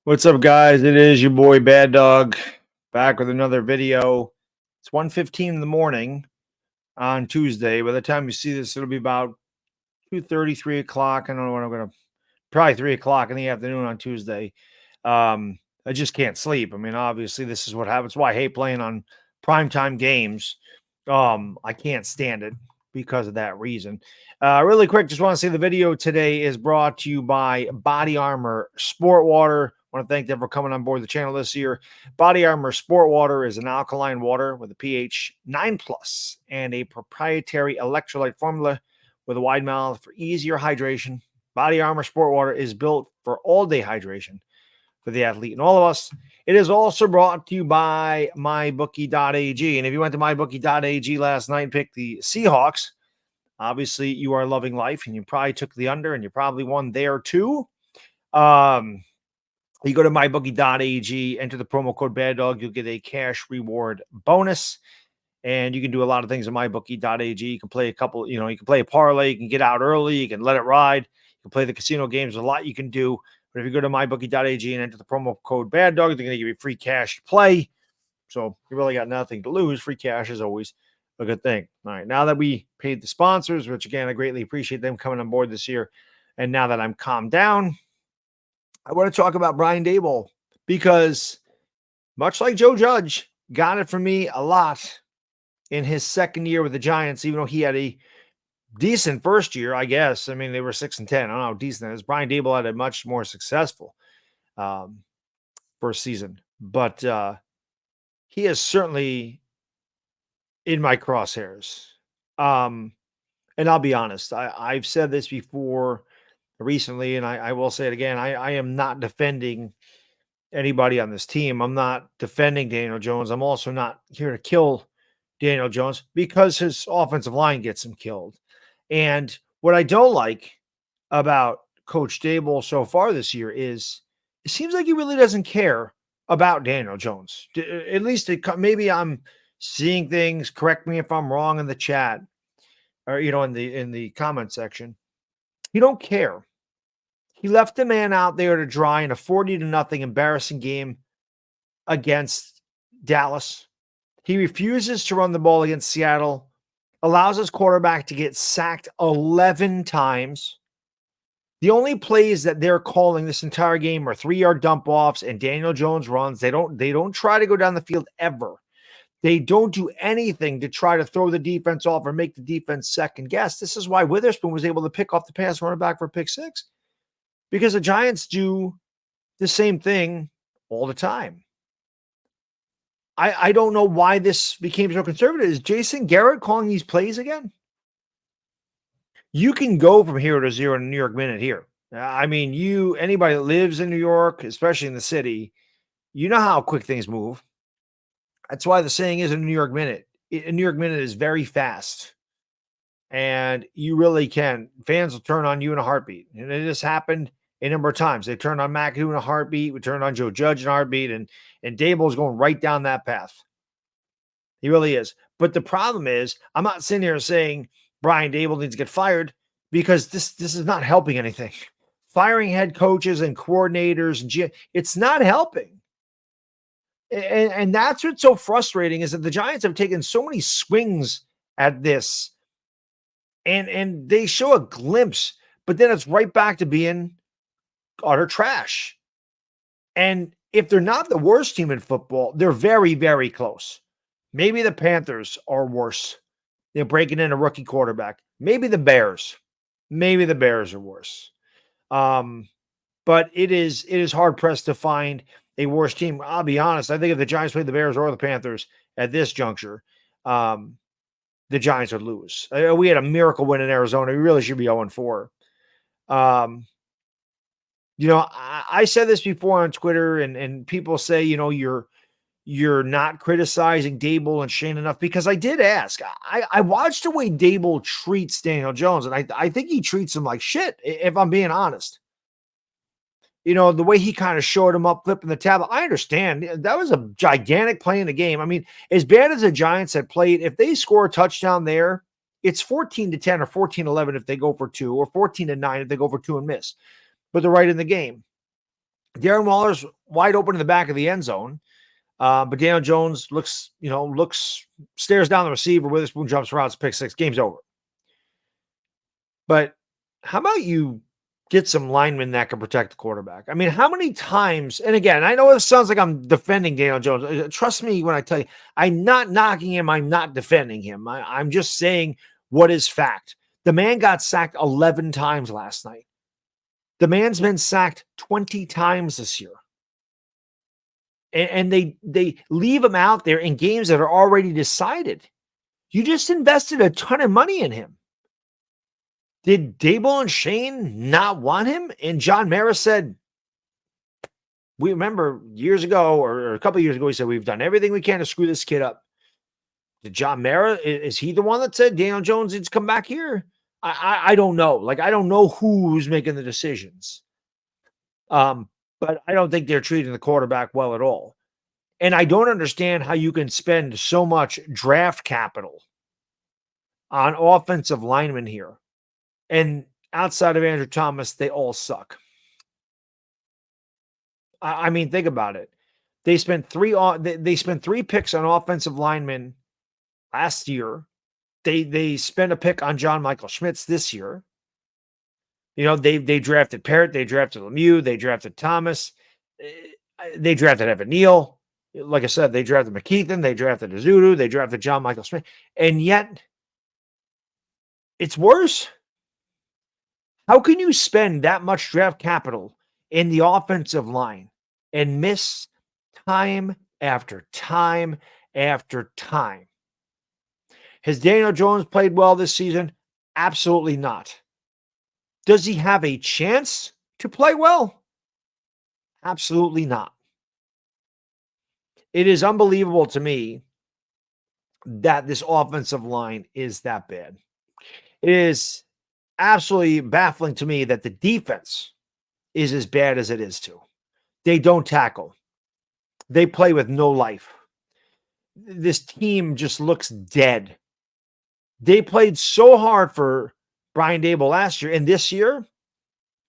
What's up, guys? It is your boy Baddog back with another video. It's 1:15 in the morning on Tuesday. By the time you see this, it'll be about 2:30, 3 o'clock. I don't know when I'm going to, probably 3 o'clock in the afternoon on Tuesday. I just can't sleep. I mean, obviously, this is what happens. Why I hate playing on primetime games. I can't stand it because of that reason. Really quick, just want to say the video today is brought to you by Body Armor Sport Water. I want to thank them for coming on board the channel this year. Body Armor Sport Water is an alkaline water with a pH 9 plus and a proprietary electrolyte formula with a wide mouth for easier hydration. Body Armor Sport Water is built for all-day hydration for the athlete and all of us. It is also brought to you by mybookie.ag. And if you went to mybookie.ag last night and picked the Seahawks, obviously you are loving life and you probably took the under and you probably won there too. You go to mybookie.ag, enter the promo code BADDOG, you'll get a cash reward bonus. And you can do a lot of things at mybookie.ag. You can play a couple, you can play a parlay, you can get out early, you can let it ride, you can play the casino games, a lot you can do. But if you go to mybookie.ag and enter the promo code BADDOG, they're going to give you free cash to play. So you really got nothing to lose. Free cash is always a good thing. All right, now that we paid the sponsors, which again, I greatly appreciate them coming on board this year, and now that I'm calmed down, I want to talk about Brian Daboll because much like Joe Judge, got it from me a lot in his second year with the Giants, even though he had a decent first year, I guess. I mean, they were 6-10. I don't know how decent that is. Brian Daboll had a much more successful first season, but he is certainly in my crosshairs. And I'll be honest, I've said this before recently, and I will say it again. I am not defending anybody on this team. I'm not defending Daniel Jones. I'm also not here to kill Daniel Jones because his offensive line gets him killed. And what I don't like about Coach Daboll so far this year is it seems like he really doesn't care about Daniel Jones. At least maybe I'm seeing things. Correct me if I'm wrong in the chat or in the comment section. He don't care. He left the man out there to dry in a 40-0 embarrassing game against Dallas. He refuses to run the ball against Seattle, allows his quarterback to get sacked 11 times. The only plays that they're calling this entire game are 3-yard dump offs and Daniel Jones runs. They don't try to go down the field ever. They don't do anything to try to throw the defense off or make the defense second guess. This is why Witherspoon was able to pick off the pass running back for a pick six, because the Giants do the same thing all the time. I don't know why this became so conservative. Is Jason Garrett calling these plays again? You can go from 0 to 0 in a New York minute here. I mean, anybody that lives in New York, especially in the city, you know how quick things move. That's why the saying is a New York minute. A New York minute is very fast. And you really can. Fans will turn on you in a heartbeat. And it just happened a number of times. They turned on McAdoo in a heartbeat. We turned on Joe Judge in a heartbeat. And Daboll's going right down that path. He really is. But the problem is, I'm not sitting here saying Brian Daboll needs to get fired because this is not helping anything. Firing head coaches and coordinators, it's not helping. And that's what's so frustrating is that the Giants have taken so many swings at this. And they show a glimpse, but then it's right back to being utter trash. And if they're not the worst team in football, they're very, very close. Maybe the Panthers are worse. They're breaking in a rookie quarterback. Maybe the Bears. Maybe the Bears are worse. But it is hard-pressed to find a worse team. I'll be honest. I think if the Giants played the Bears or the Panthers at this juncture, the Giants would lose. We had a miracle win in Arizona. We really should be 0-4. I said this before on Twitter, and people say, you're not criticizing Daboll and Shane enough, because I did ask. I watched the way Daboll treats Daniel Jones, and I think he treats him like shit, if I'm being honest. The way he kind of showed him up, flipping the tablet. I understand. That was a gigantic play in the game. I mean, as bad as the Giants had played, if they score a touchdown there, it's 14-10 or 14-11 if they go for 2, or 14-9 if they go for 2 and miss. But they're right in the game. Darren Waller's wide open in the back of the end zone. But Daniel Jones stares down the receiver. Witherspoon jumps around, pick six. Game's over. But how about you get some linemen that can protect the quarterback? I mean, how many times, and again, I know this sounds like I'm defending Daniel Jones. Trust me when I tell you, I'm not knocking him. I'm not defending him. I'm just saying what is fact. The man got sacked 11 times last night. The man's been sacked 20 times this year. And they leave him out there in games that are already decided. You just invested a ton of money in him. Did Daboll and Shane not want him? And John Mara said, we remember years ago or a couple of years ago, he said, we've done everything we can to screw this kid up. Did John Mara, is he the one that said Daniel Jones needs to come back here? I don't know. Like, I don't know who's making the decisions. But I don't think they're treating the quarterback well at all. And I don't understand how you can spend so much draft capital on offensive linemen here. And outside of Andrew Thomas, they all suck. I mean, think about it. They spent three picks on offensive linemen last year. They spent a pick on John Michael Schmitz this year. You know, they drafted Parrott, they drafted Lemieux, they drafted Thomas, they drafted Evan Neal. Like I said, they drafted McKeithen, they drafted Azudu, they drafted John Michael Smith, and yet it's worse. How can you spend that much draft capital in the offensive line and miss time after time after time? Has Daniel Jones played well this season? Absolutely not. Does he have a chance to play well? Absolutely not. It is unbelievable to me that this offensive line is that bad. It is absolutely baffling to me that the defense is as bad as it is too. They don't tackle. They play with no life. This team just looks dead. They played so hard for Brian Daboll last year, and this year,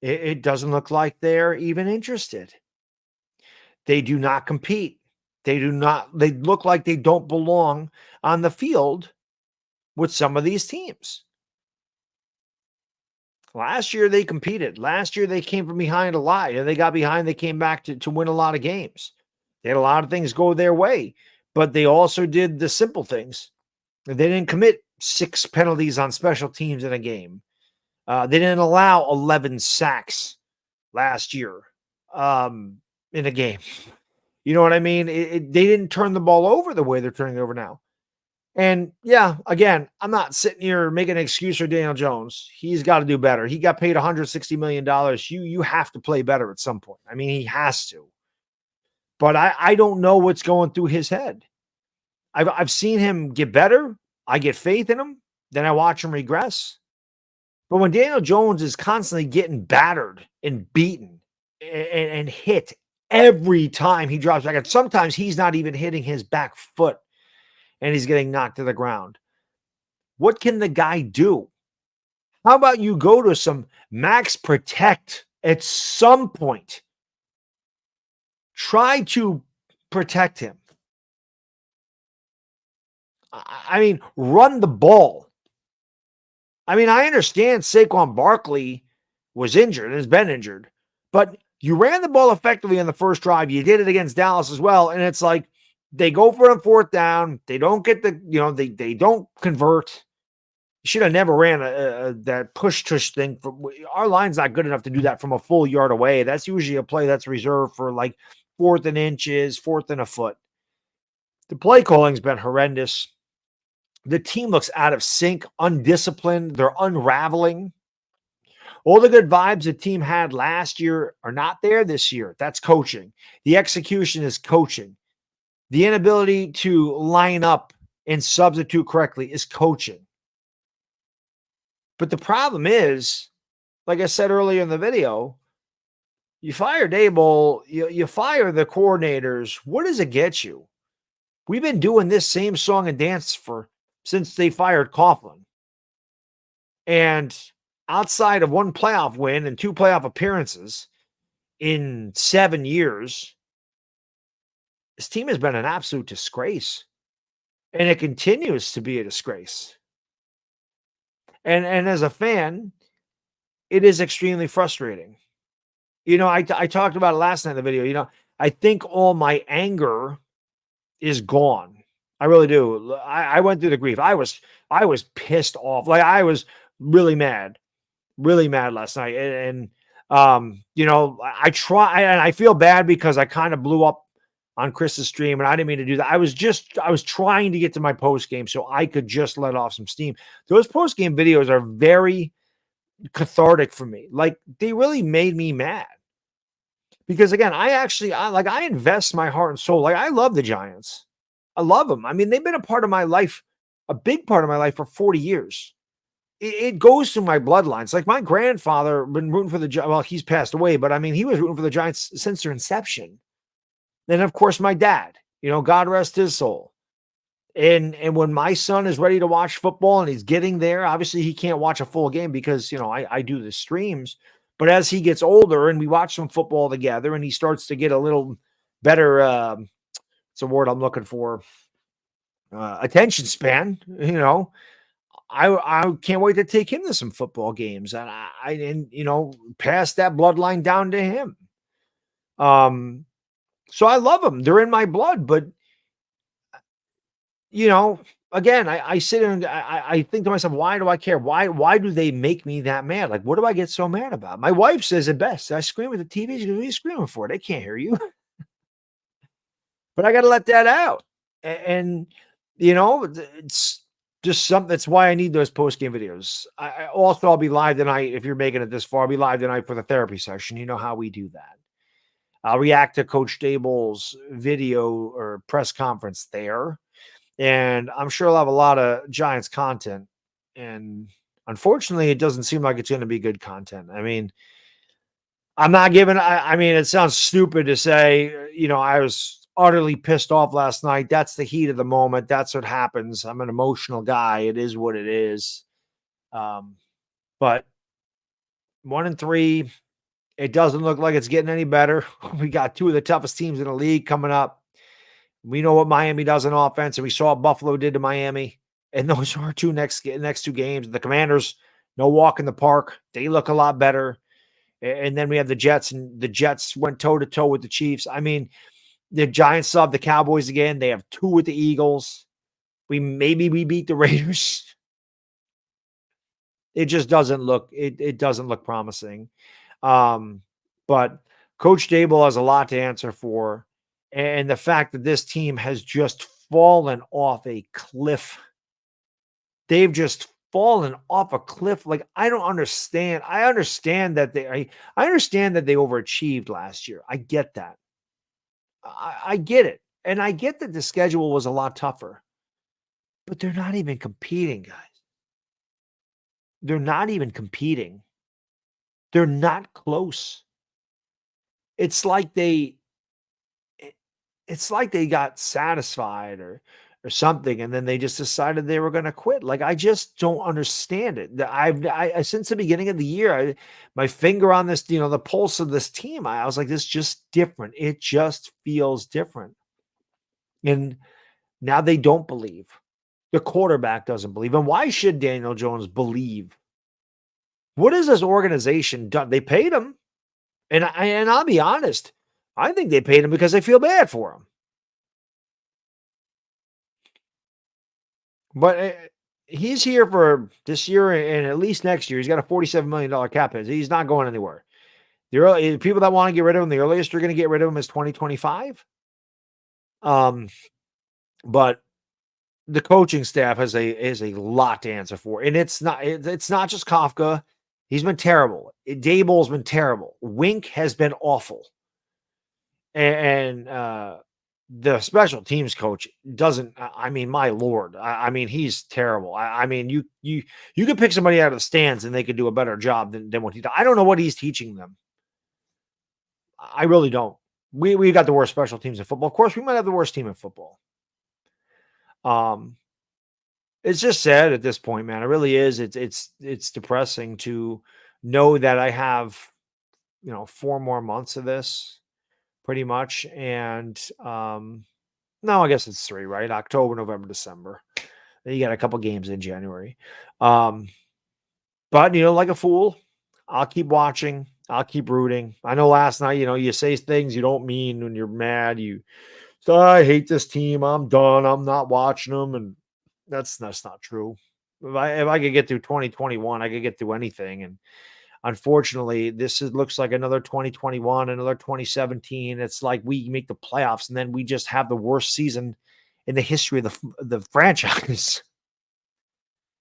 it doesn't look like they're even interested. They do not compete. They look like they don't belong on the field with some of these teams. Last year they competed. Last year they came from behind a lot. And they got behind, they came back to win a lot of games. They had a lot of things go their way, but they also did the simple things. They didn't commit 6 penalties on special teams in a game. They didn't allow 11 sacks last year in a game. You know what I mean? They didn't turn the ball over the way they're turning it over now. And yeah, again, I'm not sitting here making an excuse for Daniel Jones. He's got to do better. He got paid $160 million. You have to play better at some point. I mean, he has to. But I don't know what's going through his head. I've seen him get better. I get faith in him. Then I watch him regress. But when Daniel Jones is constantly getting battered and beaten and hit every time he drops back, and sometimes he's not even hitting his back foot and he's getting knocked to the ground. What can the guy do? How about you go to some max protect at some point? Try to protect him. I mean, run the ball. I mean, I understand Saquon Barkley was injured and has been injured, but you ran the ball effectively on the first drive. You did it against Dallas as well. And it's like they go for it on fourth down. They don't get they don't convert. You should have never ran that push-tush thing. Our line's not good enough to do that from a full yard away. That's usually a play that's reserved for like 4th and inches, 4th and a foot. The play calling's been horrendous. The team looks out of sync, undisciplined. They're unraveling. All the good vibes the team had last year are not there this year. That's coaching. The execution is coaching. The inability to line up and substitute correctly is coaching. But the problem is, like I said earlier in the video, you fire Daboll, you fire the coordinators. What does it get you? We've been doing this same song and dance since they fired Coughlin. And outside of one playoff win and 2 playoff appearances, in 7 years, this team has been an absolute disgrace, and it continues to be a disgrace. And as a fan, it is extremely frustrating. I talked about it last night in the video. I think all my anger is gone. I really do. I went through the grief. I was pissed off. Like, I was really mad last night. I try, and I feel bad because I kind of blew up on Chris's stream, and I didn't mean to do that. I was trying to get to my post game so I could just let off some steam. Those post game videos are very cathartic for me. Like, they really made me mad because, again, I invest my heart and soul. Like, I love the Giants. I love them. I mean, they've been a part of my life, a big part of my life for 40 years. It goes through my bloodlines. Like, my grandfather been rooting for the Giants. Well, he's passed away, but I mean, he was rooting for the Giants since their inception. Then, of course, my dad, God rest his soul. And when my son is ready to watch football and he's getting there, obviously he can't watch a full game because, I do the streams. But as he gets older and we watch some football together and he starts to get a little better, it's a word I'm looking for, attention span, I can't wait to take him to some football games and pass that bloodline down to him. So I love them. They're in my blood, but again, I sit and I think to myself, why do I care? Why do they make me that mad? Like, what do I get so mad about? My wife says it best. I scream at the TV. She goes, "What are you screaming for? They can't hear you." But I got to let that out. And it's just something. That's why I need those post game videos. Also, I'll be live tonight. If you're making it this far, I'll be live tonight for the therapy session. You know how we do that. I'll react to Coach Daboll's video or press conference there. And I'm sure I'll have a lot of Giants content. And unfortunately, it doesn't seem like it's going to be good content. I mean, I mean, it sounds stupid to say, I was utterly pissed off last night. That's the heat of the moment. That's what happens. I'm an emotional guy. It is what it is. But 1-3, it doesn't look like it's getting any better. We got two of the toughest teams in the league coming up. We know what Miami does in offense, and we saw what Buffalo did to Miami. And those are our next two games. The Commanders, no walk in the park. They look a lot better. And then we have the Jets, and the Jets went toe-to-toe with the Chiefs. I mean, the Giants still have the Cowboys again. They have 2 with the Eagles. We beat the Raiders. It just doesn't look it doesn't look promising. But Coach Daboll has a lot to answer for. And the fact that this team has just fallen off a cliff. They've just fallen off a cliff. Like, I don't understand. I understand that I understand that they overachieved last year. I get that. I get it. And I get that the schedule was a lot tougher. But they're not even competing, guys. They're not even competing. They're not close. It's like they got satisfied or something, and then they just decided they were going to quit. Like, I just don't understand it. I since the beginning of the year, my finger on this, the pulse of this team, I was like, this is just different. It just feels different. And now they don't believe. The quarterback doesn't believe. And why should Daniel Jones believe? What has this organization done? They paid him. And I'll be honest, I think they paid him because they feel bad for him. But he's here for this year and at least next year. He's got a $47 million cap hit. He's not going anywhere. The people that want to get rid of him, the earliest you're going to get rid of him is 2025. But the coaching staff has a lot to answer for, and it's not just Kafka. He's been terrible. Daboll's been terrible. Wink has been awful, and the special teams coach doesn't. I mean, my lord. I mean, he's terrible. I mean, you could pick somebody out of the stands and they could do a better job than what he does. I don't know what he's teaching them. I really don't. We got the worst special teams in football. Of course, we might have the worst team in football. It's just sad at this point, man. It really is. It's depressing to know that I have 4 more months of this pretty much. And no, I guess it's 3, right? October, November, December. Then you got a couple games in January. But like a fool, I'll keep watching. I'll keep rooting. I know last night, you say things you don't mean when you're mad. You say, I hate this team. I'm done. I'm not watching them. And that's not true. If I could get through 2021, I could get through anything. And unfortunately, looks like another 2021, another 2017. It's like we make the playoffs and then we just have the worst season in the history of the franchise.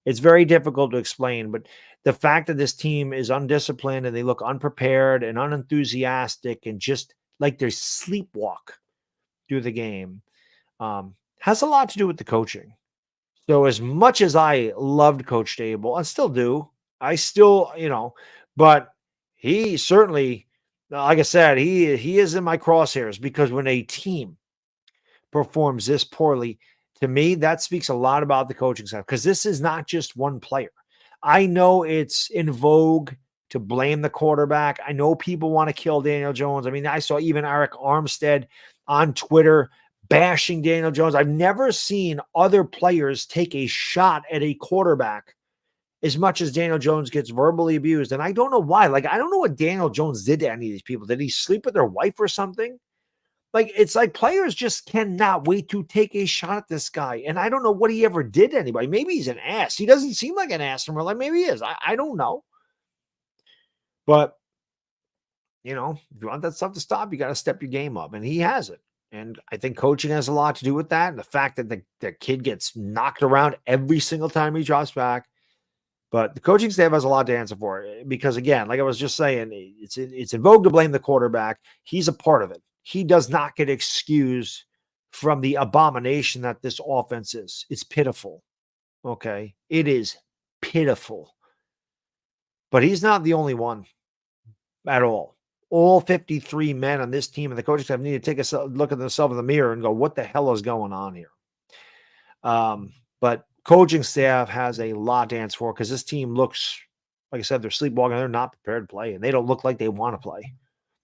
It's very difficult to explain, but the fact that this team is undisciplined and they look unprepared and unenthusiastic and just like they sleepwalk through the game has a lot to do with the coaching. So as much as I loved Coach Daboll and still do, I still, but he certainly, like I said, he is in my crosshairs because when a team performs this poorly, to me, that speaks a lot about the coaching staff because this is not just one player. I know it's in vogue to blame the quarterback. I know people want to kill Daniel Jones. I mean, I saw even Eric Armstead on Twitter bashing Daniel Jones. I've never seen other players take a shot at a quarterback as much as Daniel Jones gets verbally abused. And I don't know why. Like, I don't know what Daniel Jones did to any of these people. Did he sleep with their wife or something? Like, it's like players just cannot wait to take a shot at this guy. And I don't know what he ever did to anybody. Maybe he's an ass. He doesn't seem like an ass in real life. Maybe he is. I don't know. But, if you want that stuff to stop, you got to step your game up. And he has it. And I think coaching has a lot to do with that. And the fact that the kid gets knocked around every single time he drops back. But the coaching staff has a lot to answer for because, again, like I was just saying, it's in vogue to blame the quarterback. He's a part of it. He does not get excused from the abomination that this offense is. It's pitiful. Okay. It is pitiful. But he's not the only one at all. All 53 men on this team and the coaching staff need to take a look at themselves in the mirror and go, what the hell is going on here? But coaching staff has a lot to answer for because this team looks, like I said, they're sleepwalking. They're not prepared to play, and they don't look like they want to play.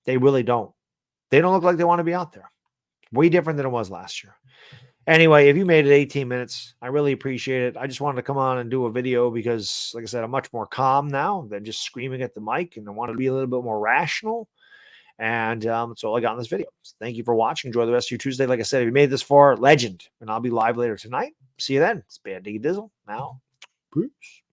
They really don't. They don't look like they want to be out there. Way different than it was last year. Anyway, if you made it 18 minutes, I really appreciate it. I just wanted to come on and do a video because, like I said, I'm much more calm now than just screaming at the mic, and I wanted to be a little bit more rational. And that's all I got in this video. So thank you for watching. Enjoy the rest of your Tuesday. Like I said, if you made this far, legend. And I'll be live later tonight. See you then. It's Bad Diggy Dizzle. Now, peace.